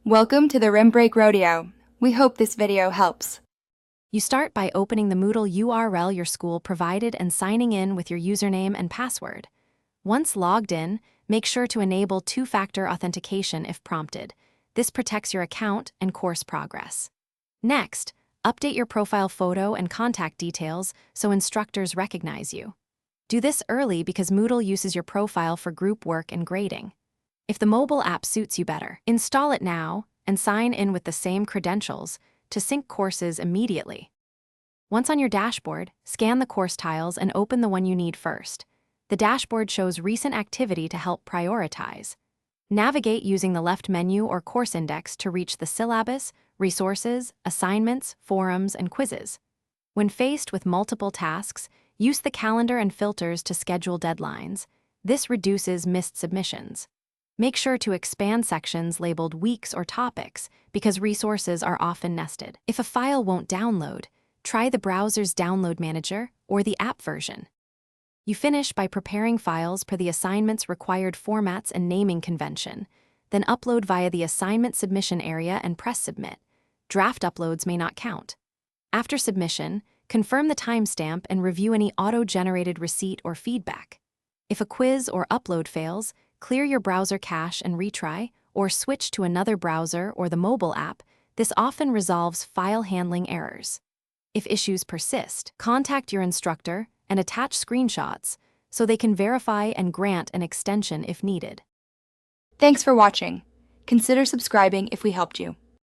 Welcome to the Rim Break Rodeo. We hope this video helps. You start by opening the Moodle URL your school provided and signing in with your username and password. Once logged in, make sure to enable two-factor authentication if prompted. This protects your account and course progress. Next, update your profile photo and contact details so instructors recognize you. Do this early because Moodle uses your profile for group work and grading. If the mobile app suits you better, install it now and sign in with the same credentials to sync courses immediately. Once on your dashboard, scan the course tiles and open the one you need first. The dashboard shows recent activity to help prioritize. Navigate using the left menu or course index to reach the syllabus, resources, assignments, forums, and quizzes. When faced with multiple tasks, use the calendar and filters to schedule deadlines. This reduces missed submissions. Make sure to expand sections labeled weeks or topics because resources are often nested. If a file won't download, try the browser's download manager or the app version. You finish by preparing files per the assignment's required formats and naming convention, then upload via the assignment submission area and press submit. Draft uploads may not count. After submission, confirm the timestamp and review any auto-generated receipt or feedback. If a quiz or upload fails, clear your browser cache and retry, or switch to another browser or the mobile app. This often resolves file handling errors. If issues persist, contact your instructor and attach screenshots so they can verify and grant an extension if needed. Thanks for watching. Consider subscribing if we helped you.